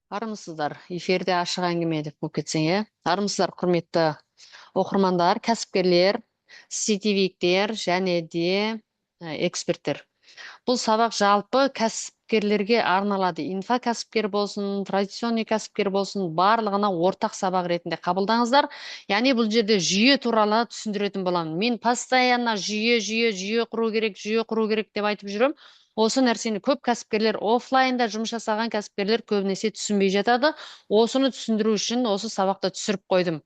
Армысыздар. Эфирде ашық әңгіме деп болып кетсең, иә? Армысыздар, құрметті оқырмандар, кәсіпкерлер, сетевиктер және де эксперттер. Бұл сабақ жалпы кәсіпкерлерге арналады. Инфокәсіпкер болсын, традиционный кәсіпкер болсын, барлығына ортақ сабақ ретінде қабылдаңыздар. Яғни бұл жерде жүйе туралы түсіндіретін боламын. Мен постоянно жүйе құру керек деп айтып жүрем. Осы нәрсені көп кәсіпкерлер офлайнда жұмыс жасаған кәсіпкерлер көбінесе түсінбей жатады. Осыны түсіндіру үшін осы сабақты түсіріп қойдым.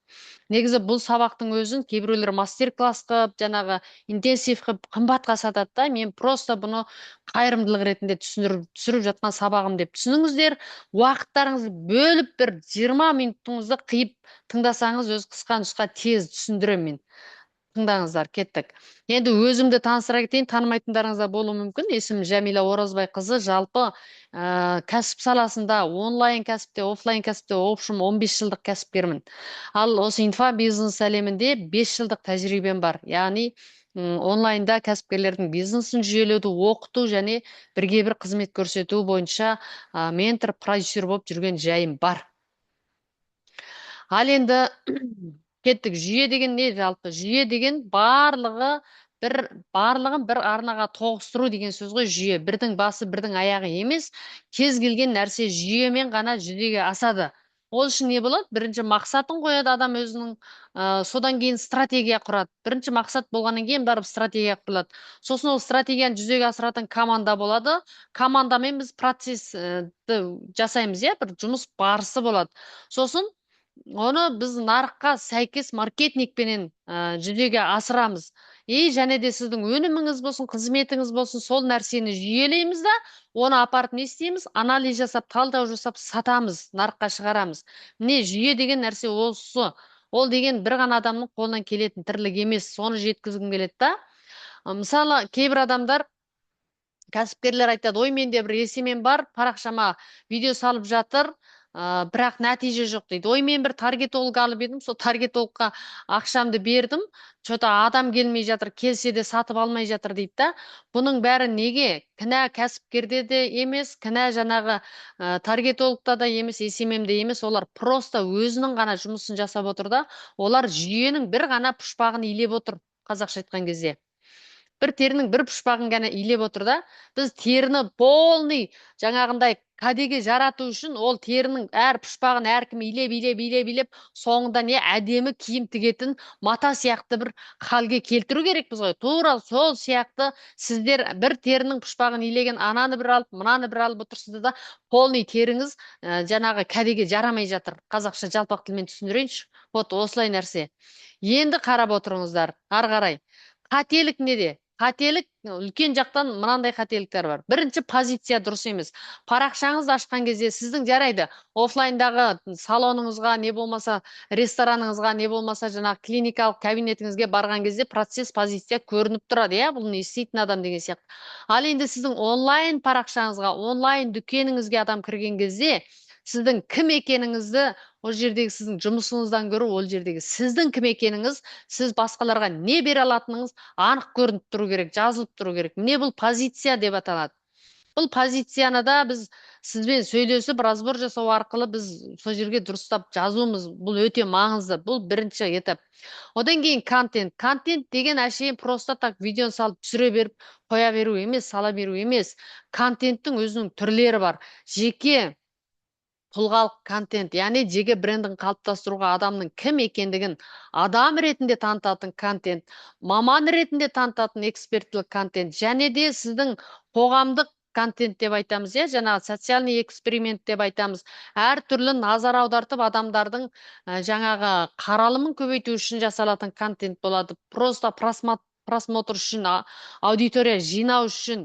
Негізі бұл сабақтың өзін кейбіреулер мастер-класс қылып, жаңағы интенсив қылып қымбатқа сатады да, мен просто бұны қайырымдылық ретінде түсіріп жатқан сабағым деп түсініңіздер. Уақыттарыңызды бөліп бір 20 минутыңызды қиып тыңдасаңыз, өз қысқа нұсқа тез түсіндіремін мен. Тыңдаңыздар, кеттік. Енді өзімді таныстыра кетейін, танымайтындарыңызда болуы мүмкін. Есімім Жәмила Оразбай қызы. Жалпы кәсіп саласында онлайн кәсіпте, офлайн кәсіпте общем 15 жылдық кәсіпкермін. Ал осы инфобизнес әлемінде 5 жылдық тәжірибем бар. Яғни онлайнда кәсіпкерлердің бизнесін жүйелеуді, оқыту және бірге бір қызмет көрсету бойынша ментор, продюсер болып жүрген жайым бар. Ал енді кеттік. Жүйе деген не жалпы? Жүйе деген барлығын бір арнаға тоғыстыру деген сөз ғой. Жүйе бірдің басы, бірдің аяғы емес. Кез келген нәрсе жүйемен ғана жүзеге асады. Ол үшін не болады? Бірінші мақсатын қояды адам өзінің, содан кейін стратегия құрады. Бірінші мақсат болғаннан кейін барып стратегия құрылады. Сосын ол стратегияны жүзеге асыратын команда болады. Командамен біз процессті жасаймыз, иә, бір жұмыс барысы болады. Сосын оны біз нарыққа сәйкес маркетингпенен жүзеге асырамыз. Және де сіздің өніміңіз болсын, қызметіңіз болсын, сол нәрсені жүйелейміз да, оны апарып не істейміз? Анализ жасап, талдау жасап, сатамыз, нарыққа шығарамыз. Міне жүйе деген нәрсе осы. Ол деген бір ғана адамның қолынан келетін тірлік емес, соны жеткізгім келеді да. Мысалы, кейбір адамдар кәсіпкерлер айтады, ой, менде бір есемем бар, парақшама видео салып жатыр, бірақ нәтиже жоқ дейді. Ой, мен бір таргетолог алып едім, сол таргетологқа ақшамды бердім, что-то адам келмей жатыр, келсе де сатып алмай жатыр дейді да. Бұның бәрі неге? Кінә кәсіпкерде де емес, кінә жаңағы таргетологта да емес, есемемде емес. Олар просто өзінің ғана жұмысын жасап отыр да, олар жүйенің бір ғана пұшпағын илеп отыр, қазақша айтқан кезде. Бір терінің бір пұшпағын ғана илеп отыр да. Біз теріні полный жаңағындай кәдеге жарату үшін ол терінің әр пұшпағын әркім илеп, соңында не әдемі киім тігетін мата сияқты бір халге келтіру керекпіз ғой. Тура сол сияқты сіздер бір терінің пұшпағын илеген ананы бір алып, мынаны бір алып отырсыздар да, полный теріңіз жаңағы кәдеге жарамай жатыр. Қазақша жалпақ тілмен түсіндірейінші. Вот осылай нәрсе. Енді қарап отырыңыздар, ары қарай. Қателік неде? Қателік үлкен жақтан мынандай қателіктер бар. Бірінші, позиция дұрыс емес. Парақшаңызды ашқан кезде сіздің жарайды офлайндағы салоныңызға, не болмаса рестораныңызға, не болмаса жаңағы клиникалық кабинетіңізге барған кезде процесс, позиция көрініп тұрады, иә, бұл не істейтін адам деген сияқты. Ал енді сіздің онлайн парақшаңызға, онлайн дүкеніңізге адам кірген кезде сіздің кім екеніңізді, ол жердегі сіздің жұмысыңыздан көру, ол жердегі сіздің кім екеніңіз, сіз басқаларға не бере алатыныңыз анық көрініп тұру керек, жазылып тұру керек. Міне бұл позиция деп аталады. Бұл позицияны да біз сізбен сөйлесіп, разбор жасау арқылы біз сол жерге дұрыстап жазуымыз, бұл өте маңызды. Бұл бірінші этап. Одан кейін контент. Контент деген әшейін просто так видеоны салып түсіре беріп, қоя беру емес, сала беру емес. Контенттің өзінің түрлері бар. Жеке тұлғалық контент, яғни жеке брендін қалыптастыруға адамның кім екендігін адам ретінде танытатын контент, маман ретінде танытатын эксперттік контент, және де сіздің қоғамдық контент деп айтамыз, иә, жаңағы социальный эксперимент деп айтамыз. Әртүрлі назар аудартып адамдардың жаңағы қаралымын көбейту үшін жасалатын контент болады. Просто просмотр үшін, аудитория жинау үшін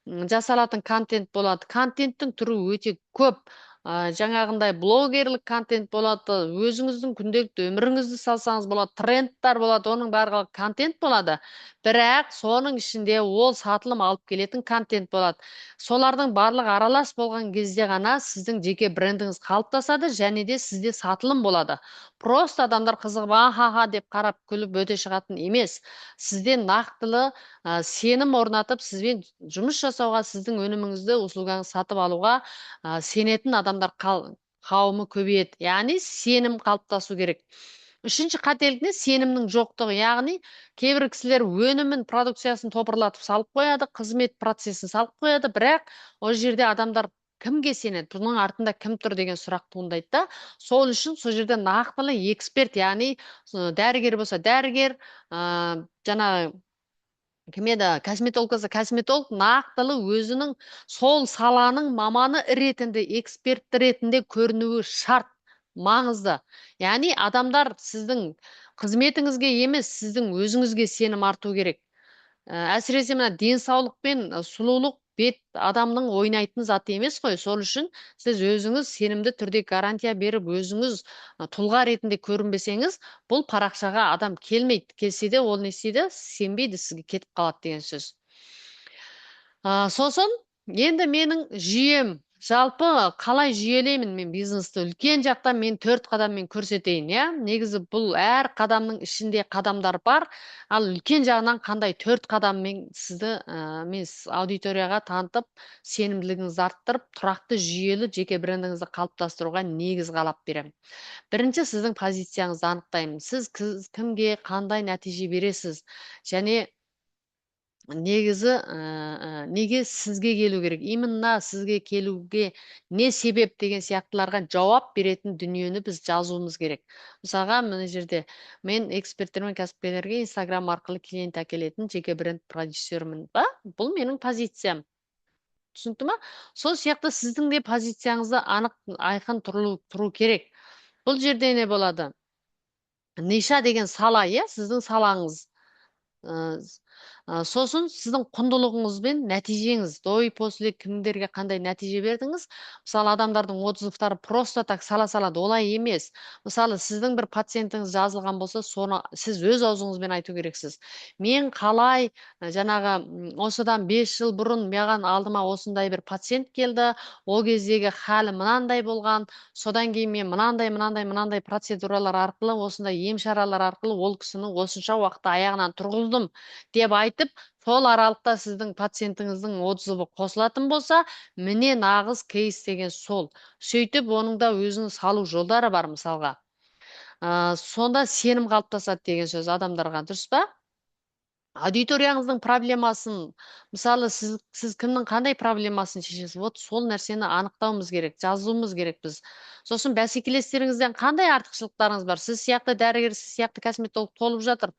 жасалатын контент болады. Контенттің түрі өте көп. Жаңағындай блогерлік контент болады, өзіңіздің күнделікті өміріңізді салсаңыз болады, трендтар болады, оның барлығы контент болады. Бірақ соның ішінде ол сатылым алып келетін контент болады. Солардың барлығы аралас болған кезде ғана сіздің жеке брендіңіз қалыптасады, және де сізде сатылым болады. Просто адамдар қызығып, аха деп қарап күліп өте шығатын емес. Сізден нақтылы сенім орнатып, сізбен жұмыс жасауға, сіздің өніміңізді, услугаңызды сатып алуға сенетін адамдар қауымы көбейеді. Яғни сенім қалыптасу керек. Үшінші қателік не? Сенімнің жоқтығы. Яғни кейбір кісілер өнімін, продукциясын топырлатып салып қояды, қызмет процесін салып қояды, бірақ ол жерде адамдар кімге сенеді? Бұның артында кім тұр деген сұрақ туындайды да. Сол үшін сол жерде нақтылы эксперт, яғни дәрігер болса дәрігер, жаңағы кім еді, косметолог болса косметолог, нақтылы өзінің сол саланың маманы ретінде, эксперт ретінде көрінуі шарт, маңызды. Яғни адамдар сіздің қызметіңізге емес, сіздің өзіңізге сенім арту керек. Әсіресе мына денсаулық пен сұлулық бет адамның ойнайтын заты емес қой. Сол үшін сіз өзіңіз сенімді түрде гарантия беріп, өзіңіз тұлға ретінде көрінбесеңіз, бұл парақшаға адам келмейді. Келсе де ол не істейді? Сенбейді, сізге кетіп қалады деген сөз. Сосын енді менің жүйем, жалпы қалай жүйелеймін мен бизнесті? Үлкен жақтан мен 4 қадаммен көрсетейін, иә? Негізі бұл әр қадамның ішінде қадамдар бар, ал үлкен жағынан қандай 4 қадаммен сізді мен аудиторияға танытып, сенімділігіңізді арттырып, тұрақты жүйелі жеке брендіңізді қалыптастыруға негіз қалап беремін. Бірінші, сіздің позицияңызды анықтаймын. Сіз кімге қандай нәтиже бересіз? Және негізі неге сізге келу керек? Именно сізге келуге не себеп деген сияқтыларға жауап беретін дүниені біз жазуымыз керек. Мысалға, мына жерде мен эксперттер мен кәсіпкерлерге Инстаграм арқылы клиент әкелетін жеке бренд продюсермін ба? Бұл менің позициям. Түсінікті ма? Сол сияқты сіздің де позицияңызды анық, айқын тұру керек. Бұл жерде не болады? Ниша деген сала, иә, сіздің салаңыз. Сосын сіздің құндылығыңыз бен нәтижеңіз, до и после кімдерге қандай нәтиже бердіңіз? Мысалы, адамдардың отзывтары просто так сала салады, олай емес. Мысалы, сіздің бір пациентіңіз жазылған болса, соны сіз өз аузыңызбен айту керексіз. Мен қалай жаңағы осыдан 5 жыл бұрын маған алдыма осындай бір пациент келді, ол кездегі халі мынандай болған, содан кейін мен мынандай процедуралар арқылы, осындай ем шаралар арқылы ол кісінің осынша уақытта аяғынан тұрғыздым деп айтып, сол аралықта сіздің пациентіңіздің отзывы қосылатын болса, міне нағыз кейс деген сол. Сөйтіп, оның да өзінің салу жолдары бар, мысалға. Сонда сенім қалыптасады деген сөз адамдарға, дұрыс па? Аудиторияңыздың проблемасын, мысалы, сіз кімнің қандай проблемасын шешесіз? Вот сол нәрсені анықтауымыз керек, жазуымыз керек біз. Сосын бәсекелестеріңізден қандай артықшылықтарыңыз бар? Сіз сияқты дәрігер, сіз сияқты косметолог толып жатыр.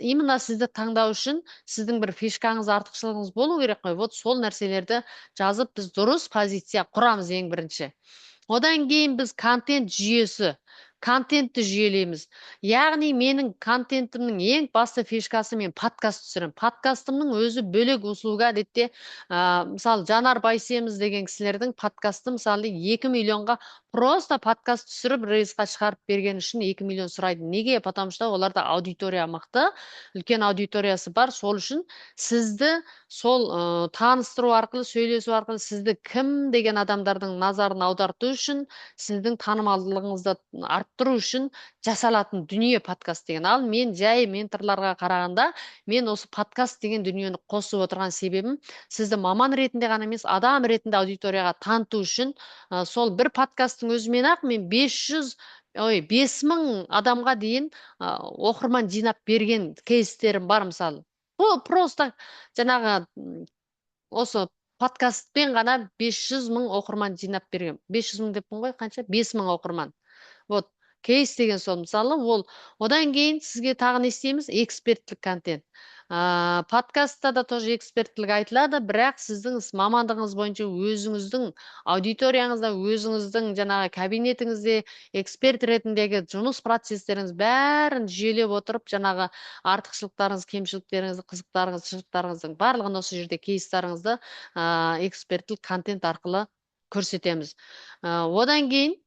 Именно сізді таңдау үшін сіздің бір фишкаңыз, артықшылығыңыз болу керек қой. Вот сол нәрселерді жазып, біз дұрыс позиция құрамыз ең бірінші. Одан кейін біз контент жүйесі, контентті жүйелейміз. Яғни менің контентімнің ең басты фишкасы, мен подкаст түсірім. Подкастымның өзі бөлек услуга әдетте, мысалы, Жанар Байсеміз деген кісілердің подкасты, мысалы, 2 миллионға просто подкаст түсіріп, рейсқа шығарып берген үшін 2 миллион сұрайды. Неге? Потому что оларда аудитория мықты, үлкен аудиториясы бар. Сол үшін сізді сол таныстыру арқылы, сөйлесу арқылы сізді кім деген адамдардың назарын аударту үшін, сіздің танымалдылығыңызды арттыру үшін жасалатын дүние подкаст деген. Ал мен жай менторларға қарағанда, мен осы подкаст деген дүниені қосып отырған себебім, сізді маман ретінде ғана емес, адам ретінде аудиторияға таныту үшін. Сол бір подкасттың өзімен ақ мен 5000 адамға дейін оқырман жинап берген кейстерім бар, мысалы. Бұл просто жаңағы осы подкастпен ғана 500 мың оқырман жинап берген. 500 мың деппін ғой, қанша? 5000 оқырман. Вот, кейс деген сол, мысалы, ол. Одан кейін сізге тағы не істейміз? Эксперттік контент. Подкастта да тоже эксперттілік айтылады, бірақ сіздің мамандығыңыз бойынша өзіңіздің аудиторияңызда, өзіңіздің жаңағы кабинетіңізде эксперт ретіндегі жұмыс процестеріңіз бәрін жүйелеп отырып, жаңағы артықшылықтарыңыз, кемшіліктеріңізді, қызықтарыңыз, шындықтарыңыздың барлығын осы жерде кейстарыңызды эксперттік контент арқылы көрсетеміз. Одан кейін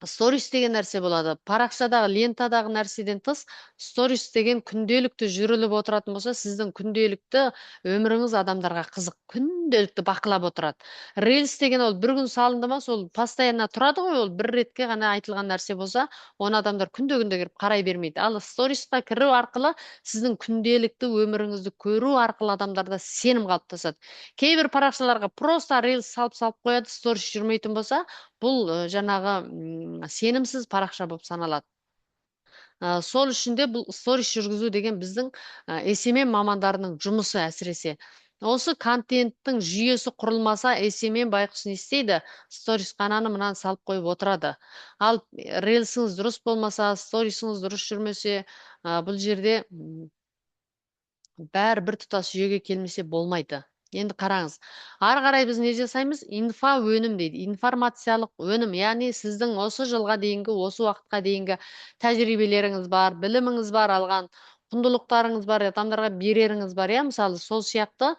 сторис деген нәрсе болады. Парақшадағы, лентадағы нәрседен тыс, сторис деген күнделікті жүріліп отыратын болса, сіздің күнделікті өміріңіз адамдарға қызық, күнделікті бақылап отырады. Рилс деген ол бір күн салынды ма, сол постоянно тұрады ғой, ол бір ретке ғана айтылған нәрсе болса, оны адамдар күнде кіріп қарай бермейді. Ал сторисқа кіру арқылы сіздің күнделікті өміріңізді көру арқылы адамдарда сенім қалыптасады. Кейбір парақшаларға просто рилс салып қояды, сторис жүрмейтін болса, бұл жаңағы сенімсіз парақша болып саналады. Сол үшін де бұл сторис жүргізу деген біздің SMM мамандарының жұмысы әсіресе. Осы контенттің жүйесі құрылмаса, SMM байқұс не істейді? Сторис қананы мынаны салып қойып отырады. Ал рельсіңіз дұрыс болмаса, сторисіңіз дұрыс жүрмесе, бұл жерде бәрі бір тұтас жүйеге келмесе болмайды. Енді қараңыз. Ары қарай біз не жасаймыз? Инфа өнім дейді. Информациялық өнім. Яғни сіздің осы жылға дейінгі, осы уақытқа дейінгі тәжірибелеріңіз бар, біліміңіз бар, алған құндылықтарыңыз бар, адамдарға береріңіз бар. Мысалы, сол сияқты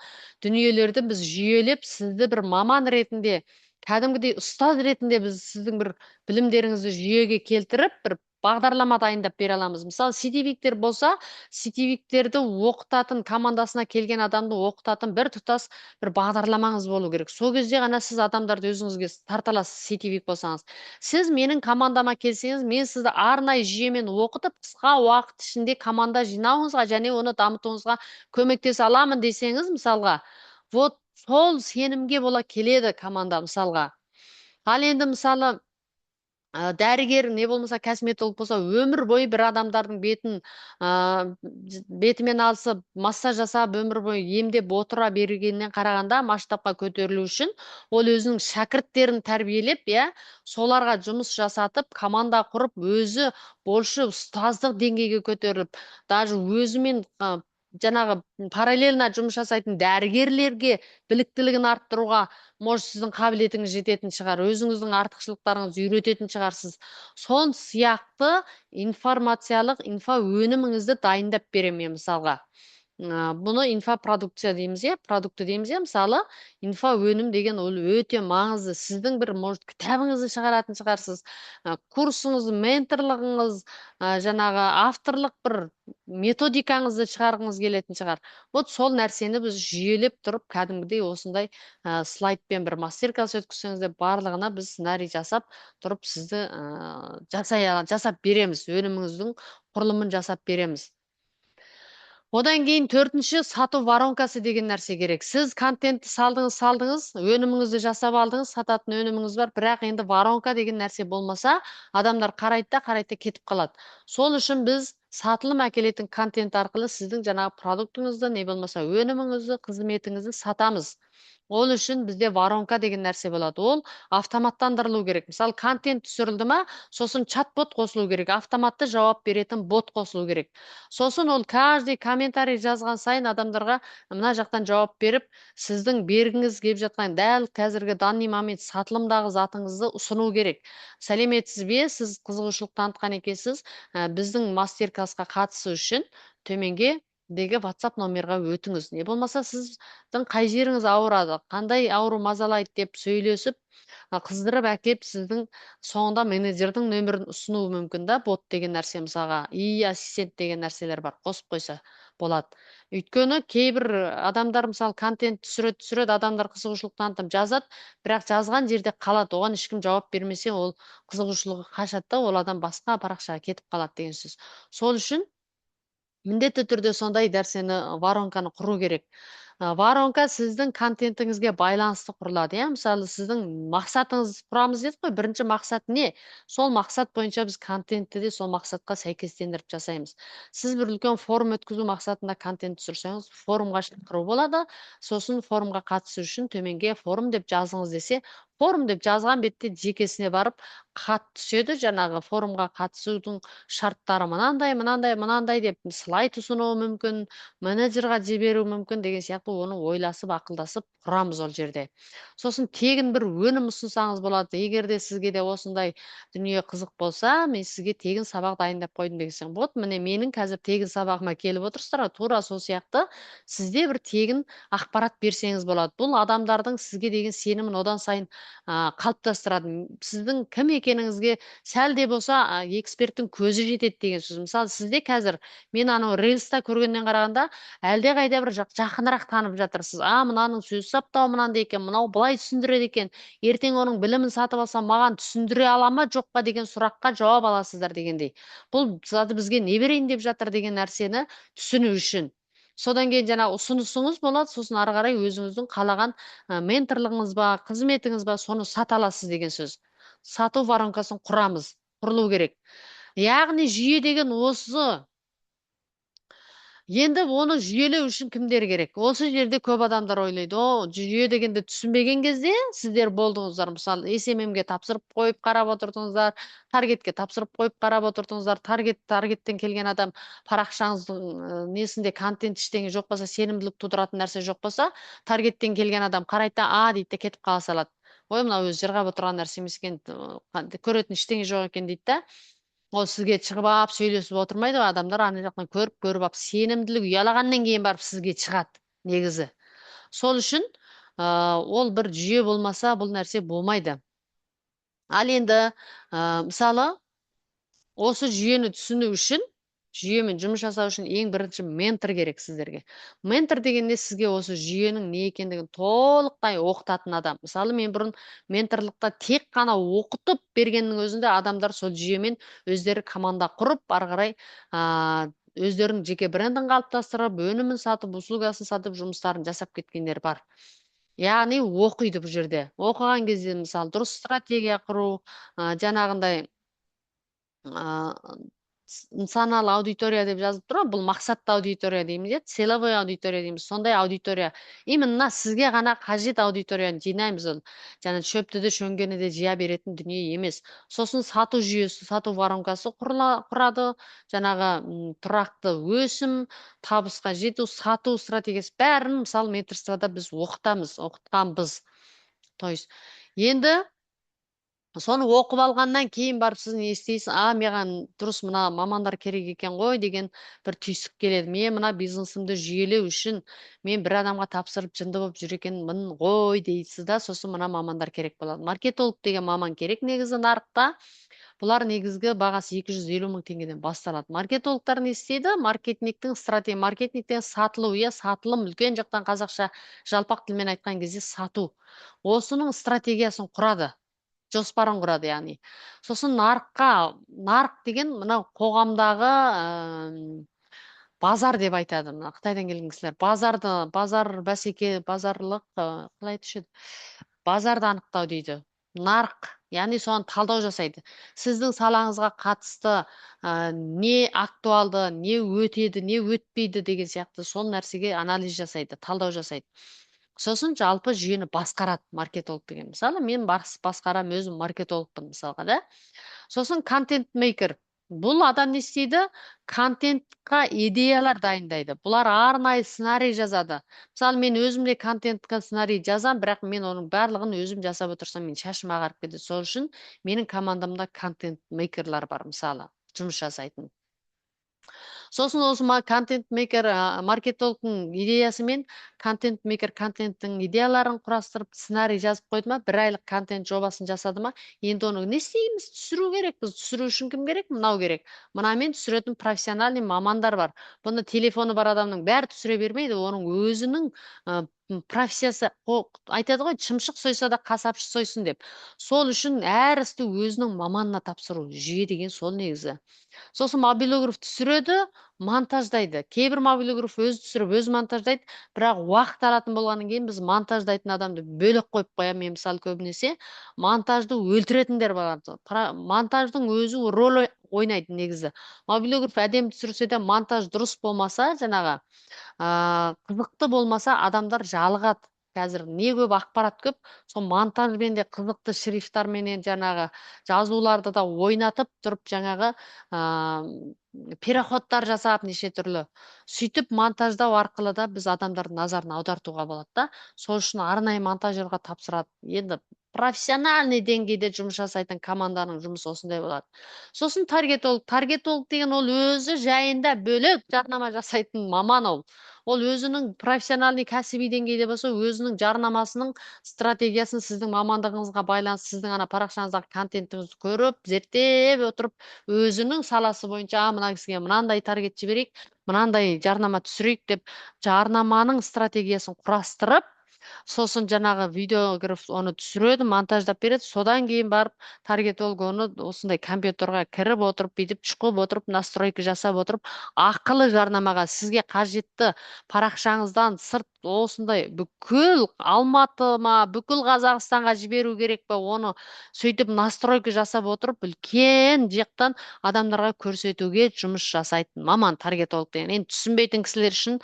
дүниелерді біз жүйелеп, сізді бір маман ретінде, кәдімгідей ұстаз ретінде біз сіздің бір білімдеріңізді жүйеге келтіріп, бір бағдарлама дайындап бере аламыз. Мысалы, сетевиктер болса, сетевиктерді оқытатын, командасына келген адамды оқытатын бір тұтас бір бағдарламаңыз болу керек. Сол кезде ғана сіз адамдарды өзіңізге тарта аласыз, сетевик болсаңыз. Сіз менің командама келсеңіз, мен сізді арнайы жүйемен оқытып, қысқа уақыт ішінде команда жинауыңызға және оны дамытуыңызға көмектесе аламын десеңіз, мысалға, вот сол сенімге бола келеді команда мысалға. Ал енді мысалы дәрігер не болмаса косметолог болса өмір бойы бір адамдардың бетімен алысып массаж жасап өмір бойы емдеп отыра бергеннен қарағанда масштабқа көтерілу үшін ол өзінің шәкірттерін тәрбиелеп, соларға жұмыс жасатып, команда құрып, өзі больше ұстаздық деңгейге көтеріліп, даже өзімен жаңағы параллельно жұмыс жасайтын дәрігерлерге біліктілігін арттыруға может сіздің қабілетіңіз жететін шығар, өзіңіздің артықшылықтарыңызды үйрететін шығарсыз. Сол сияқты информациялық инфа өніміңізді дайындап беремін мен мысалға. Бұны инфопродукция дейміз, продукты дейміз, мысалы, инфа өнім деген ол өте маңызды. Сіздің бір, может, кітабыңызды шығаратын шығарсыз, курсыңыз, менторлығыңыз, жаңағы авторлық бір методикаңызды шығарғыңыз келетін шығар. Вот сол нәрсені біз жүйелеп тұрып, кәдімгідей осындай слайдпен бір мастер-класс өткізсеңіз де барлығына біз сценарий жасап тұрып сізді жасап береміз. Өніміңіздің құрылымын жасап береміз. Одан кейін төртінші сату воронкасы деген нәрсе керек. Сіз контентті салдыңыз, өніміңізді жасап алдыңыз, сататын өніміңіз бар, бірақ енді воронка деген нәрсе болмаса, адамдар қарайды да кетіп қалады. Сол үшін біз сатылым әкелетін контент арқылы сіздің жаңағы продуктыңызды, не болмаса өніміңізді, қызметіңізді сатамыз. Ол үшін бізде воронка деген нәрсе болады. Ол автоматтандырылу керек. Мысалы, контент түсірілді ма, сосын чат-бот қосылу керек. Автоматты жауап беретін бот қосылу керек. Сосын ол каждый комментарий жазған сайын адамдарға мына жақтан жауап беріп, сіздің бергіңіз келіп жатқан дәл қазіргі данный момент сатылымдағы затыңызды ұсыну керек. Сәлеметсіз бе? Сіз қызығушылық танытқан екенсіз. Біздің мастер-классқа қатысу үшін төменге дегі WhatsApp номерға өтіңіз. Не болмаса сіздің қай жеріңіз ауырады, қандай ауру мазалайды деп сөйлесіп, қыздырып әкеп сіздің соңында менеджердің нөмірін ұсынуы мүмкін да, бот деген нәрсе мысалға, ассистент деген нәрселер бар, қосып қойса болады. Өйткені кейбір адамдар мысалы контент түсіреді, адамдар қызығушылық танытып жазады, бірақ жазған жерде қалады, оған ешкім жауап бермесе, ол қызығушылығы қашады да, ол адам басқа парақшаға кетіп қалады деген сөз. Сол үшін міндетті түрде сондай нәрсені воронканы құру керек. Воронка сіздің контентіңізге байланысты құрылады. Мысалы, сіздің мақсатыңыз құрамыз дедік қой, бірінші мақсат не? Сол мақсат бойынша біз контентті де сол мақсатқа сәйкестендіріп жасаймыз. Сіз бір үлкен форум өткізу мақсатында контент түсірсеңіз, форумға шақыру болады. Сосын форумға қатысу үшін төменге форум деп жазыңыз десе, форум деп жазған бетте жекесіне барып хат түседі, жаңағы форумға қатысудың шарттары мынандай деп слайд ұсынуы мүмкін, менеджерға жіберуі мүмкін деген сияқты оны ойласып, ақылдасып құрамыз ол жерде. Сосын тегін бір өнім ұсынсаңыз болады. Егер де сізге де осындай дүние қызық болса, мен сізге тегін сабақ дайындап қойдым десең, вот міне менің қазір тегін сабағыма келіп отырсыздар, тура сол сияқты сізде бір тегін ақпарат берсеңіз болады. Бұл адамдардың сізге деген сенімін одан сайын қалыптастырады. Сіздің кім екеніңізге сәл де болса эксперттің көзі жетеді деген сөз. Мысалы, сізде қазір мен анау рилста көргеннен қарағанда әлде қайда бір жақынырақ танып жатырсыз. Мынаның сөз саптау мынандай екен, мынау былай түсіндіреді екен. Ертең оның білімін сатып алсам, маған түсіндіре ала ма, жоқ па деген сұраққа жауап аласыздар дегендей. Бұл заты бізге не берейін деп жатыр деген нәрсені түсіну үшін. Содан кейін жаңа ұсынысыңыз болады, сосын ары қарай өзіңіздің қалаған менторлығыңыз ба, қызметіңіз ба, соны сата аласыз деген сөз. сату воронкасын құрамыз, құрылу керек. Яғни жүйе деген осы. Енді оны жүйелеу үшін кімдер керек? Осы жерде көп адамдар ойлайды. О, жүйе дегенді түсінбеген кезде сіздер болдыңыздар. Мысалы, SMM-ге тапсырып қойып қарап отырдыңыздар, таргетке тапсырып қойып қарап отырдыңыздар. Таргеттен келген адам парақшаңыздың несінде контент ештеңе жоқ болса, сенімділік тудыратын нәрсе жоқ болса, таргеттен келген адам қарайды да, дейді де кетіп қала салады. Ой, мынау өзі жырғап отырған нәрсе емес екен, көретін ештеңе жоқ екен дейді да. Ол сізге шығып алып сөйлесіп отырмайды ғой, адамдар ана жақтан көріп алып сенімділік ұялағаннан кейін барып сізге шығады негізі. Сол үшін ол бір жүйе болмаса бұл нәрсе болмайды. Ал енді мысалы осы жүйені түсіну үшін, жүйемен жұмыс жасау үшін ең бірінші ментор керек сіздерге. Ментор дегенде сізге осы жүйенің не екендігін толықтай оқытатын адам. Мысалы, мен бұрын менторлықта тек қана оқытып бергеннің өзінде адамдар сол жүйемен өздері команда құрып, ары қарай өздерінің жеке брендін қалыптастырып, өнімін сатып, услугасын сатып, жұмыстарын жасап кеткендер бар. Яғни оқиды бұл жерде. Оқыған кезде мысалы дұрыс стратегия құру, жаңағындай нысаналы аудитория деп жазып тұр, бұл мақсатты аудитория дейміз, целевой аудитория дейміз. Сондай аудитория. Именно сізге ғана қажет аудиторияны жинаймыз. Ол жаңа шөпті де шөңгені де жия беретін дүние емес. Сосын сату жүйесі, сату воронкасы құрады. Жаңағы тұрақты өсім, табысқа жету, сату стратегиясы бәрін мысалы менторствода біз оқытқанбыз. То есть енді соны оқып алғаннан кейін барып сіз не істейсіз? Маған дұрыс мына мамандар керек екен ғой деген бір түйсік келеді. Мен мына бизнесімді жүйелеу үшін мен бір адамға тапсырып жынды болып жүр екенмін ғой дейсіз да, сосын мына мамандар керек болады. Маркетолог деген маман керек негізі нарықта. Бұлар негізгі бағасы 250 мың теңгеден басталады. Маркетологтар не істейді? Маркетингтің стратегия, маркетингтен сатылу, сатылым, үлкен жақтан қазақша жалпақ тілмен айтқан кезде сату. Осының стратегиясын құрады. Жоспарын құрады, яғни. Сосын нарық деген мынау қоғамдағы базар деп айтады. Мына Қытайдан келген кісілер. Базар бәсеке, базарлық, қалай айтушы еді? Базарды анықтау дейді. Нарық, яғни соған талдау жасайды. Сіздің салаңызға қатысты не актуалды, не өтеді, не өтпейді деген сияқты сол нәрсеге анализ жасайды, талдау жасайды. Сосын жалпы жүйені басқарады маркетолог деген. Мысалы, мен басқарам, өзім маркетологпын мысалға да. Сосын контент мейкер. Бұл адам не істейді? Контентқа идеялар дайындайды. Бұлар арнайы сценарий жазады. Мысалы, мен өзімде контентқа сценарий жазам, бірақ мен оның барлығын өзім жасап отырсам, мен шашым ағарып кетеді. Сол үшін менің командамда контент мейкерлар бар, мысалы, жұмыс жасайтын. Сосын осы контент мейкер маркетологтың идеясымен контент мейкер контенттің идеяларын құрастырып сценарий жазып қойды ма, бір айлық контент жобасын жасады ма, енді оны не істейміз? Түсіру керекпіз. Түсіру үшін кім керек? Мынау керек. Мынамен түсіретін профессиональный мамандар бар. Бұны телефоны бар адамның бәрі түсіре бермейді. Оның өзінің профессиясы, айтады ғой, шымшық сойса да қасапшы сойсын деп. Сол үшін әр істі өзінің маманына тапсыру. Жүйе деген сол негізі. Сосын мобилограф түсіреді, монтаждайды. Кейбір мобилограф өзі түсіріп, өзі монтаждайды, бірақ уақыт алатын болғаннан кейін біз монтаждайтын адамды бөлек қойып қоямын. Мен мысалы көбінесе монтажды өлтіретіндер бар. Монтаждың өзі рөл ойнайды негізі. Мобилограф әдемі түсірсе де монтаж дұрыс болмаса, жаңағы қызықты болмаса, адамдар жалығады. Қазір не көп ақпарат көп, сол монтажбен де қызықты шрифтарменен жаңағы жазуларды да ойнатып тұрып жаңағы переходтар жасап неше түрлі. Сөйтіп монтаждау арқылы да біз адамдардың назарын аудартуға болады да. Сол үшін арнайы монтажерға тапсырады. Енді профессиональный деңгейде жұмыс жасайтын команданың жұмысы осындай болады. Сосын таргетолог. Таргетолог деген ол өзі жайында бөлек жарнама жасайтын маман ол. Ол өзінің профессиональный кәсіби деңгейде болса, өзінің жарнамасының стратегиясын сіздің мамандығыңызға байланысты сіздің ана парақшаңыздағы контентіңізді көріп, зерттеп отырып, өзінің саласы бойынша мына кісіге мынандай таргет жіберейік, мынандай жарнама түсірейік деп жарнаманың стратегиясын құрастырып, Сосын жаңағы видеограф оны түсіреді, монтаждап береді. Содан кейін барып таргетолог оны осындай компьютерға кіріп отырып, бүйтіп шұқып отырып, настройка жасап отырып, ақылы жарнамаға сізге қажетті парақшаңыздан сырт осындай бүкіл Алматы ма, бүкіл Қазақстанға жіберу керек па, оны сөйтіп настройка жасап отырып, үлкен жақтан адамдарға көрсетуге жұмыс жасайтын маман таргетолог деген. Енді түсінбейтін кісілер үшін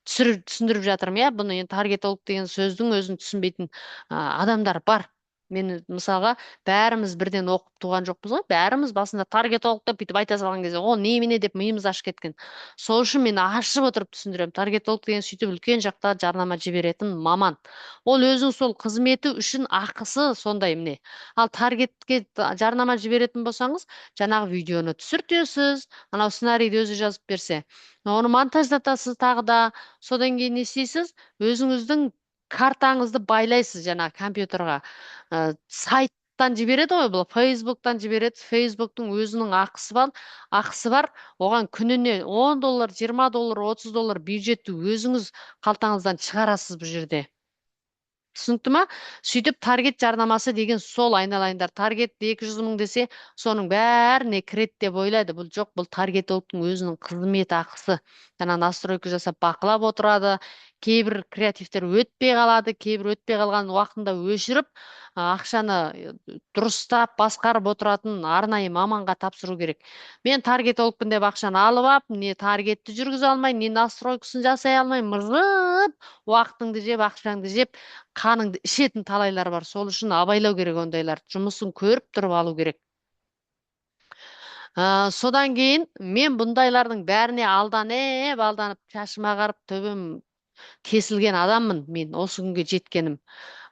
түсіндіріп жатырмын, иә. Бұны енді таргетолог деген сөздің өзін түсінбейтін адамдар бар. Мен мысалға бәріміз бірден оқып туған жоқпыз ғой. Бәріміз басында таргетолог деп бүйтіп айта салған кезде ол немене деп миымыз ашып кеткен. Сол үшін мен ашып отырып түсіндіремін. Таргетолог деген сөйтіп үлкен жақта жарнама жіберетін маман. Ол өзінің сол қызметі үшін ақысы сондай міне. Ал таргетке жарнама жіберетін болсаңыз, жаңағы видеоны түсіртесіз, анау сценарийді өзі жазып берсе, оны монтаждатасыз тағы да. Содан кейін не істейсіз? Өзіңіздің картаңызды байлайсыз жаңағы компьютерға. Сайттан жібереді ғой бұл, Фейсбуктан жібереді. Фейсбуктың өзінің ақысы бар. Оған күніне $10, $20, $30 бюджетті өзіңіз қалтаңыздан шығарасыз бұл жерде. Түсінікті ма? Сөйтіп таргет жарнамасы деген сол, айналайындар. Таргет 200 мың десе, соның бәріне кіреді деп ойлайды. Бұл жоқ, бұл таргетологтың өзінің қызмет ақысы. Жаңа настройка жасап бақылап отырады. Кейбір креативтер өтпей қалады, кейбір өтпей қалған уақытында өшіріп, ақшаны дұрыстап басқарып отыратын арнайы маманға тапсыру керек. Мен таргетологпын деп ақшаны алып ап, не таргетті жүргізе алмай, не настройкасын жасай алмай, мырзып, уақытыңды жеп, ақшаңды жеп, қаныңды ішетін талайлар бар. Сол үшін абайлау керек ондайлар. Жұмысын көріп тұрып алу керек. Содан кейін мен бұндайлардың бәріне алданып, шашым ағарып, төбем тесілген адаммын мен осы күнге жеткенім.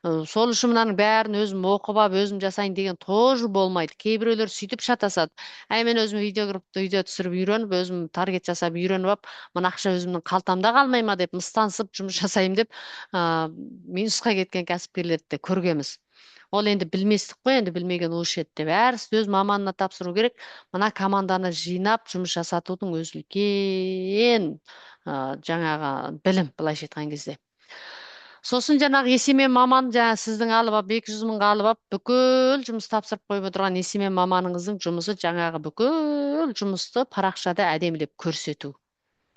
Сол үшін мынаның бәрін өзім оқып ап, өзім жасайын деген тоже болмайды. Кейбіреулер сөйтіп шатасады. Мен өзім видео түсіріп үйреніп, өзім таргет жасап үйреніп ап, мына ақша өзімнің қалтамда қалмай ма деп мыстансып жұмыс жасаймын деп минусқа кеткен кәсіпкерлерді де көргеміз. Ол енді білместік қой, енді білмеген ушы еді деп. Әрісі өз маманына тапсыру керек. Мына команданы жинап жұмыс жасатудың өзі үлкен жаңағы білім, былайша айтқан кезде. Сосын жаңағы есемен маман, жаңа сіздің алып ап, 200 мыңға алып ап, бүкіл жұмыс тапсырып қойып отырған есемен маманыңыздың жұмысы жаңағы бүкіл жұмысты парақшада әдемілеп көрсету.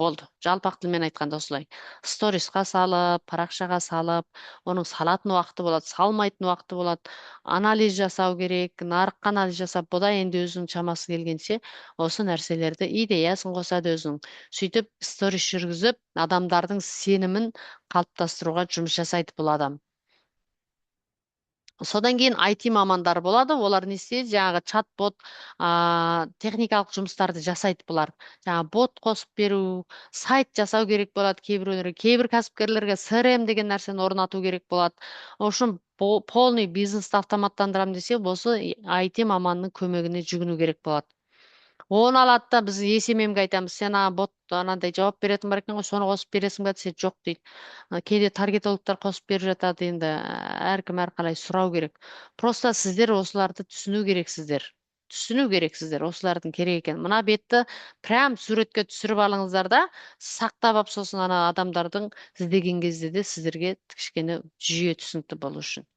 Болды. Жалпақ тілмен айтқанда осылай. Сторисқа салып, парақшаға салып, оның салатын уақыты болады, салмайтын уақыты болады. Анализ жасау керек, нарыққа анализ жасап, бұда енді өзінің шамасы келгенше осы нәрселерді идеясын қосады өзінің. Сөйтіп, сторис жүргізіп, адамдардың сенімін қалыптастыруға жұмыс жасайды бұл адам. Содан кейін IT мамандар болады. Олар не істейді? Жаңағы чат-бот, техникалық жұмыстарды жасайды бұлар. Жаңағы бот қосып беру, сайт жасау керек болады кейбіреулерге. Кейбір кәсіпкерлерге CRM деген нәрсені орнату керек болады. В общем, полный бизнесті автоматтандырам десе, осы IT маманның көмегіне жүгіну керек болады. Оны алады да біз есемемге айтамыз, сен бот анандай жауап беретін бар екен ғой, соны қосып бересің бе десе, жоқ дейді. Кейде таргетологтар қосып беріп жатады, енді әркім әрқалай сұрау керек. Просто сіздер осыларды түсіну керексіздер. Түсіну керексіздер, осылардың керек екен. Мына бетті прям суретке түсіріп алыңыздар да, сақтап алып, сосын ана адамдардың іздеген кезде де сіздерге кішкене жүйе түсінікті болу үшін.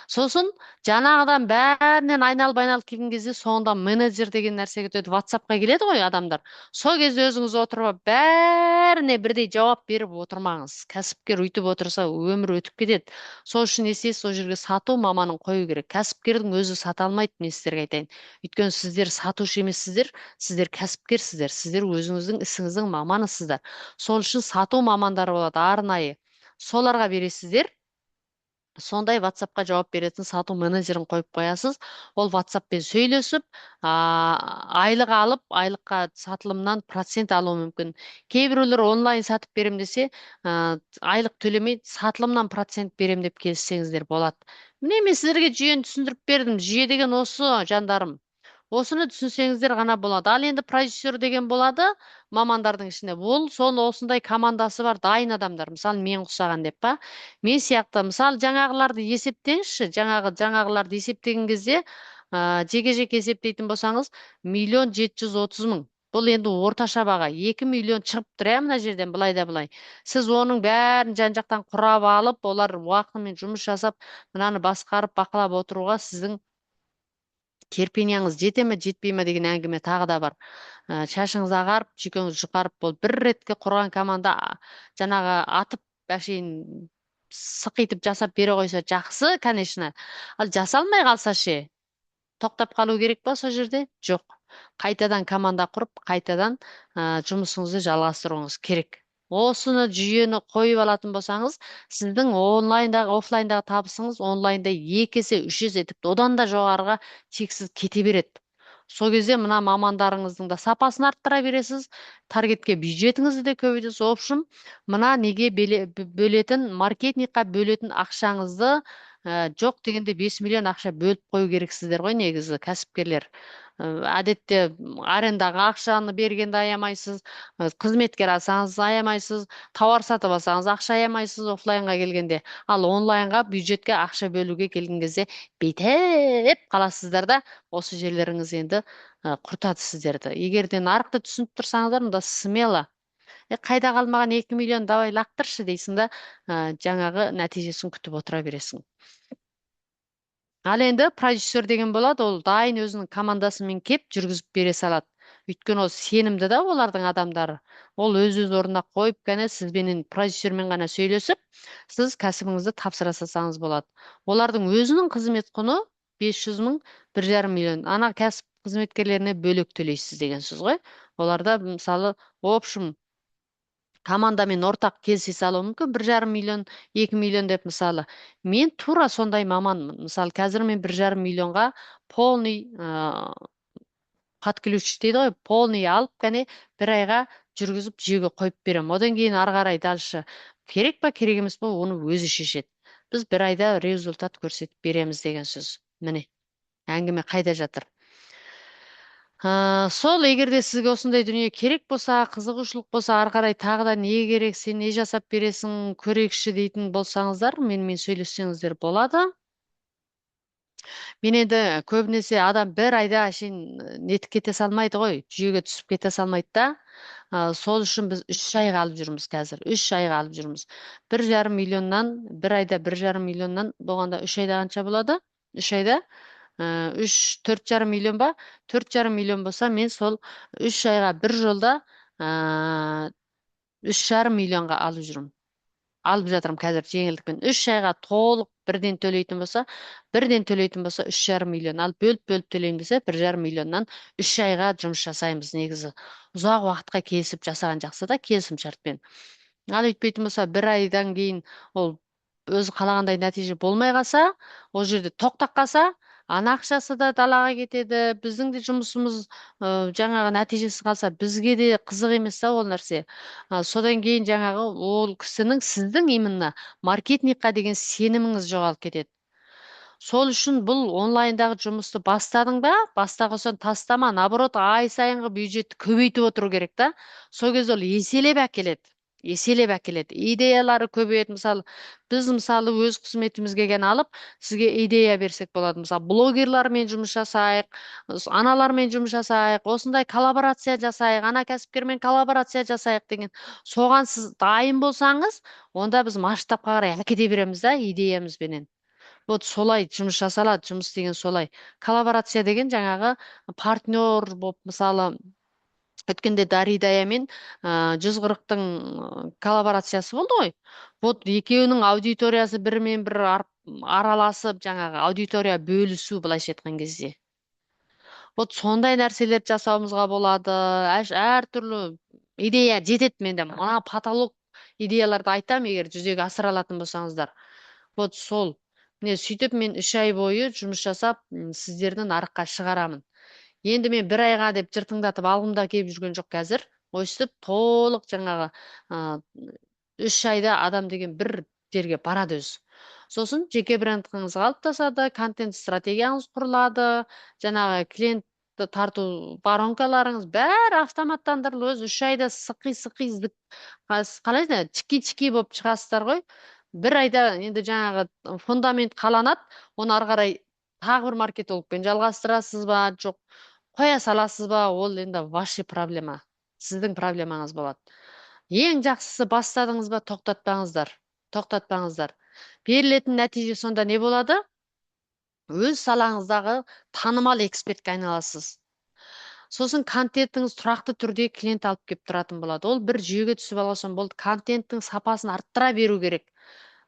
Сосын жаңағыдан бәрінен айналып келген кезде соңында менеджер деген нәрсеге өтеді. WhatsAppқа келеді ғой адамдар. Сол кезде өзіңіз отырып бәріне бірдей жауап беріп отырмаңыз. Кәсіпкер өйтіп отырса өмір өтіп кетеді. Сол үшін не істейсіз? Сол жерге сату маманын қою керек. Кәсіпкердің өзі сата алмайды, мен сіздерге айтайын. Өйткені сіздер сатушы емессіздер, сіздер кәсіпкерсіздер. Сіздер өзіңіздің ісіңіздің маманысыздар. Сол үшін сату мамандары болады арнайы. Соларға бересіздер. Сондай WhatsAppқа жауап беретін сату менеджерін қойып қоясыз. Ол WhatsAppпен сөйлесіп, айлық алып, айлыққа сатылымнан процент алуы мүмкін. Кейбіреулер онлайн сатып берем десе, айлық төлемей сатылымнан процент берем деп келіссеңіздер болады. Міне мен сіздерге жүйені түсіндіріп бердім. Жүйе деген осы, жандарым. Осыны түсінсеңіздер ғана болады. Ал енді продюсер деген болады мамандардың ішінде. Бұл сол осындай командасы бар дайын адамдар. Мысалы мен ұқсаған деп па? Мен сияқты. Мысалы жаңағыларды есептеңізші. Жаңағыларды есептеген кезде жеке-жеке есептейтін болсаңыз 1 730 000. Бұл енді орташа баға. 2 миллион шығып тұр, иә, мына жерден былай да былай. Сіз оның бәрін жан-жақтан құрап алып, олар уақытымен жұмыс жасап, мынаны басқарып, бақылап отыруға сіздің терпенияңыз жете ме, жетпей ме деген әңгіме тағы да бар. Шашыңыз ағарып, жүйкеңіз жұқарып, бұл бір ретке құрған команда жаңағы атып әшейін сықитып жасап бере қойса жақсы, конечно. Ал жасалмай қалса ше, тоқтап қалу керек па сол жерде? Жоқ. Қайтадан команда құрып, қайтадан жұмысыңызды жалғастыруыңыз керек. Осыны жүйені қойып алатын болсаңыз, сіздің онлайндағы, офлайндағы табысыңыз онлайнда 2 есе, 3 есе, тіпті одан да жоғарыға шексіз кете береді. Сол кезде мына мамандарыңыздың да сапасын арттыра бересіз, таргетке бюджетіңізді де көбейтесіз. В общем, мына неге бөлетін, маркетингқа бөлетін ақшаңызды жоқ дегенде 5 миллион ақша бөліп қою керексіздер ғой негізі кәсіпкерлер. Әдетте арендаға ақшаны бергенде аямайсыз, қызметкер алсаңыз аямайсыз, тауар сатып алсаңыз ақша аямайсыз офлайнға келгенде. Ал онлайнға бюджетке ақша бөлуге келген кезде бейтеп қаласыздар да, осы жерлеріңіз енді құртады сіздерді. Егер де нарықты түсініп тұрсаңыздар, онда смело. Қайда қалмаған 2 миллион давай лақтыршы дейсің да, жаңағы нәтижесін күтіп отыра бересің. Ал енді продюсер деген болады, ол дайын өзінің командасымен кеп жүргізіп бере салады. Өйткені ол сенімді да олардың адамдары. Ол өз орнына қойып, қана сізбенен продюсермен ғана сөйлесіп, сіз кәсібіңізді тапсыра салсаңыз болады. Олардың өзінің қызмет құны 500 мың, 1,5 миллион. Ана кәсіп қызметкерлеріне бөлек төлейсіз деген сөз ғой. Оларда мысалы, в общем, командамен ортақ келісе салуы мүмкін, 1,5 миллион, 2 миллион деп мысалы. Мен тура сондай маманмын. Мысалы, қазір мен 1,5 миллионға полный под ключ дейді ғой, полный алып, кәне бір айға жүргізіп жүйеге қойып беремін. Одан кейін ары қарай дальше керек па, керек емес па, оны өзі шешеді. Біз бір айда результат көрсетіп береміз деген сөз. Міне, әңгіме қайда жатыр? Сол егер де сізге осындай дүние керек болса, қызығушылық болса, ары қарай тағы да не керек, сен не жасап бересің, көрейікші дейтін болсаңыздар, менімен сөйлессеңіздер болады. Мен енді көбінесе адам бір айда әшейін нетіп кете салмайды ғой, жүйеге түсіп кете салмайды да. Сол үшін біз 3 айға алып жүрміз қазір. 3 айға алып жүрміз. 1,5 миллионнан, бір айда 1,5 миллионнан болғанда 3 айда қанша болады? 3 айда 4,5 миллион ба? 4,5 миллион болса, мен сол 3 айға бір жолда 3,5 миллионға алып жүрмін. Алып жатырмын қазір жеңілдікпен. 3 айға толық бірден төлейтін болса, 3,5 миллион. Ал бөліп төлеймін десе, 1,5 миллионнан 3 айға жұмыс жасаймыз негізі. Ұзақ уақытқа келісіп жасаған жақсы да, келісім шартпен. Ал өйтпейтін болса, бір айдан кейін ол өзі қалағандай нәтиже болмай қалса, ол жерде тоқтап қалса, ана ақшасы да далаға кетеді, біздің де жұмысымыз жаңағы нәтижесі қалса, бізге де қызық емес та ол нәрсе. Содан кейін жаңағы ол кісінің сіздің именно маркетингқа деген сеніміңіз жоғалып кетеді. Сол үшін бұл онлайндағы жұмысты бастадың ба, бастаған соң тастама, наоборот, ай сайынғы бюджетті көбейтіп отыру керек та. Сол кезде ол еселеп әкеледі. Еселеп әкеледі. Идеялары көбейеді. Мысалы, біз мысалы өз қызметімізге гәне алып, сізге идея берсек болады. Мысалы, блогерлармен жұмыс жасайық, аналармен жұмыс жасайық, осындай коллаборация жасайық, ана кәсіпкермен коллаборация жасайық деген. Соған сіз дайын болсаңыз, онда біз масштабқа қарай әкете береміз да идеямызбенен. Вот солай жұмыс жасалады, жұмыс деген солай. Коллаборация деген жаңағы партнер болып, мысалы, өткенде Даридаямен 140-тың коллаборациясы болды ғой. Вот екеуінің аудиториясы бірімен бір араласып, жаңағы аудитория бөлісу, былайша айтқан кезде. Вот сондай нәрселерді жасауымызға болады. Әртүрлі идея жетеді менде. Мына потолок идеяларды айтам, егер жүзеге асыра алатын болсаңыздар. Вот сол. Міне сөйтіп мен 3 ай бойы жұмыс жасап, сіздерді нарыққа шығарамын. Енді мен бір айға деп жыртыңдатып алғымда келіп жүрген жоқ қазір. Өстіп толық жаңағы 3 айда адам деген бір жерге барады өзі. Сосын жеке брендіңіз қалыптасады, контент стратегияңыз құрылады, жаңағы клиентті тарту воронкаларыңыз бәрі автоматтандырылып, өзі 3 айда сықи қалай чики болып шығасыздар ғой. Бір айда енді жаңағы фундамент қаланады, оны ары қарай тағы бір маркетологпен жалғастырасыз ба, жоқ қоя саласыз ба, ол енді ваши проблема. Сіздің проблемаңыз болады. Ең жақсысы бастадыңыз ба, тоқтатпаңыздар. Тоқтатпаңыздар. Берілетін нәтиже сонда не болады? Өз салаңыздағы танымал экспертке айналасыз. Сосын контентіңіз тұрақты түрде клиент алып келіп тұратын болады. Ол бір жүйеге түсіп алған болды. Контенттің сапасын арттыра беру керек.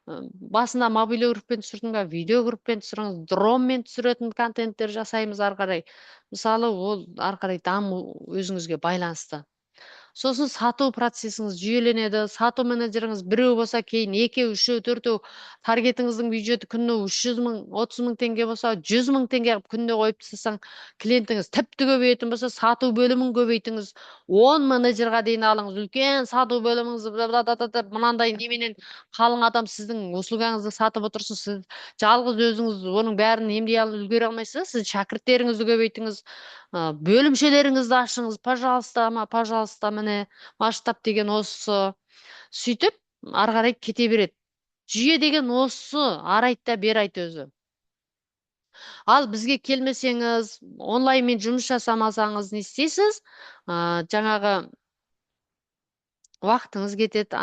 Басында мобилографпен түсірдің ба, видеографпен түсіріңіз, дронмен түсіретін контенттер жасаймыз ары қарай. Мысалы, ол ары қарай даму өзіңізге байланысты. Сосын сату процесіңіз жүйеленеді. Сату менеджеріңіз біреу болса, кейін екеу, үшеу, төртеу, таргетіңіздің бюджеті күніне 300 мың, 30 мың теңге болса, 100 мың теңге қылып күніне қойып тастасаң, клиентіңіз тіпті көбейетін болса, сату бөлімін көбейтіңіз. 10 менеджерға дейін алыңыз. Үлкен сату бөліміңізді мынандай неменен қалың адам сіздің услугаңызды сатып отырсын. Сіз жалғыз өзіңіз оның бәрін емдей алып үлгере алмайсыз. Сіз шәкірттеріңізді көбейтіңіз. Бөлімшелеріңізді ашыңыз, пожалуйста, міне масштаб деген осы. Сөйтіп, ары қарай кете береді. Жүйе деген осы, ары айт та бері айт өзі. Ал бізге келмесеңіз, онлайнмен жұмыс жасамасаңыз не істейсіз? Жаңағы уақытыңыз кетеді.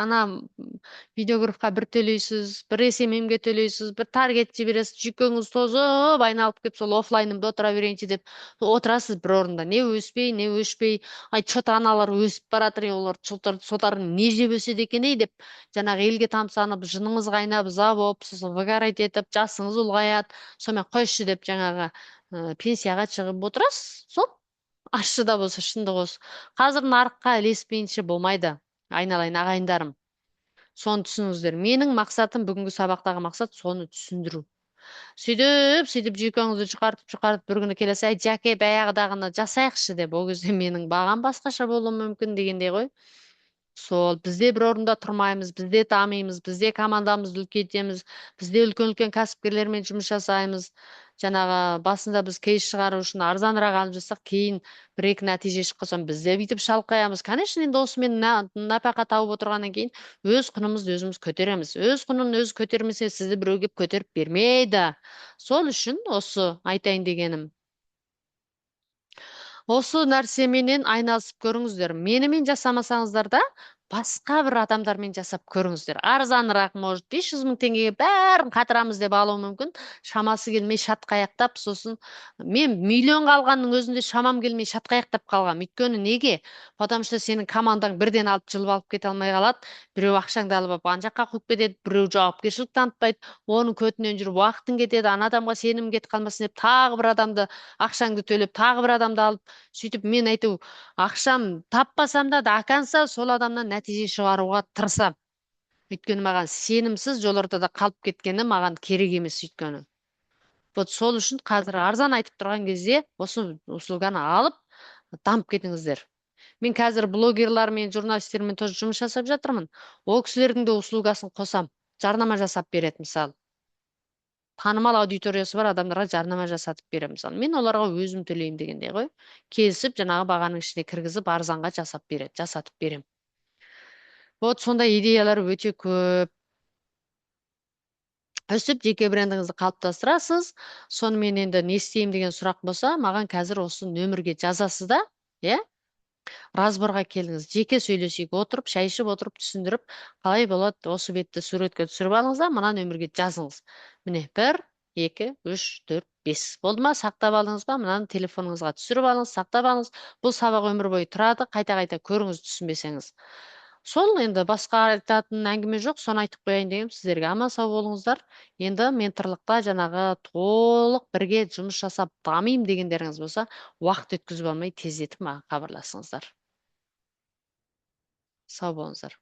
Видеографқа бір төлейсіз, бір SMM-ге төлейсіз, бір таргет жібересіз, жүйкеңіз тозып, айналып келіп сол офлайнымда отыра берейінші деп отырасыз бір орында. Не өспей, не өшпей, что-то аналар өсіп баратыр, олар сотар не жеп өседі екен деп, жаңағы елге тамсанып, жыныңыз қайнап, ыза болып, сосын выгорать етіп, жасыңыз ұлғаяды, сонымен қойшы деп жаңағы пенсияға шығып отырасыз. Сол ащы да болса шындық осы. Қазір нарыққа ілеспейінше болмайды. Айналайын ағайындарым. Соны түсініңіздер. Менің мақсатым, бүгінгі сабақтағы мақсат соны түсіндіру. Сөйтіп жүйкеңізді жұқартып бір күні келесі, әй жәке баяғыдағыны жасайықшы деп, ол кезде менің бағам басқаша болуы мүмкін дегендей ғой. Сол, бізде бір орында тұрмаймыз, бізде дамимыз, бізде командамызды үлкейтеміз, бізде үлкен кәсіпкерлермен жұмыс жасаймыз. Жаңағы басында біз кейс шығару үшін арзанырақ алып жатсақ, кейін бір екі нәтиже шыққан соң бізде бүйтіп шалқаямыз. Конечно, енді осымен нәпақа тауып отырғаннан кейін өз құнымызды өзіміз көтереміз. Өз құнын өзі көтермесе, сізді біреу келіп көтеріп бермейді. Сол үшін осы айтайын дегенім. Осы нәрсеменен айналысып көріңіздер. Менімен жасамасаңыздар да, басқа бір адамдармен жасап көріңіздер. Арзанырақ, может, 500 мың теңгеге бәрін қатырамыз деп алуы мүмкін. Шамасы келмей шатқаяқтап, сосын мен миллионға алғанның өзінде шамам келмей шатқаяқтап қалғам. Өйткені неге? Потому что сенің командаң бірден алып жылып алып кете алмай қалады. Біреу ақшаңды алып алып ана жаққа қуып кетеді, біреу жауапкершілік танытпайды, оның көтінен жүріп уақытың кетеді, ана адамға сенім кетіп қалмасын деп тағы бір адамды ақшаңды төлеп, тағы бір адамды алып, сөйтіп мен айту, ақшам таппасам да до сол адамнан нәтиже шығаруға тырысам. Өйткені маған сенімсіз жол ортада қалып кеткені маған керек емес өйткені. Вот сол үшін қазір арзан айтып тұрған кезде осы услуганы алып дамып кетіңіздер. Мен қазір блогерлармен, журналистермен тоже жұмыс жасап жатырмын. Ол кісілердің де услугасын қосам. Жарнама жасап береді, мысалы. Танымал аудиториясы бар адамдарға жарнама жасатып беремін, мысалы. Мен оларға өзім төлеймін дегендей ғой. Келісіп, жаңағы бағаның ішіне кіргізіп, арзанға жасатып беремін. Вот сондай идеялар өте көп. Өсіп, жеке брендіңізді қалыптастырасыз. Сонымен енді не істеймін деген сұрақ болса, маған қазір осы нөмірге жазасыз да, иә? Разборға келіңіз, жеке сөйлесейік, отырып, шай ішіп отырып түсіндіріп, қалай болады, осы бетті суретке түсіріп алыңыз да, мына нөмірге жазыңыз. Міне, 1, 2, 3, 4, 5. Болды ма? Сақтап алыңыз ба? Мынаны телефоныңызға түсіріп алыңыз, сақтап алыңыз. Бұл сабақ өмір бойы тұрады, қайта-қайта көріңіз, түсінбесеңіз. Сол енді басқа айтатын әңгіме жоқ, соны айтып қояйын дегенім сіздерге. Аман сау болыңыздар. Енді менторлықта жаңағы толық бірге жұмыс жасап дамимын дегендеріңіз болса, уақыт өткізіп алмай тездетіп маған хабарласыңыздар. Сау болыңыздар.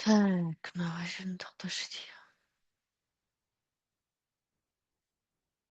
Так, мына жерін тоқташы дейік.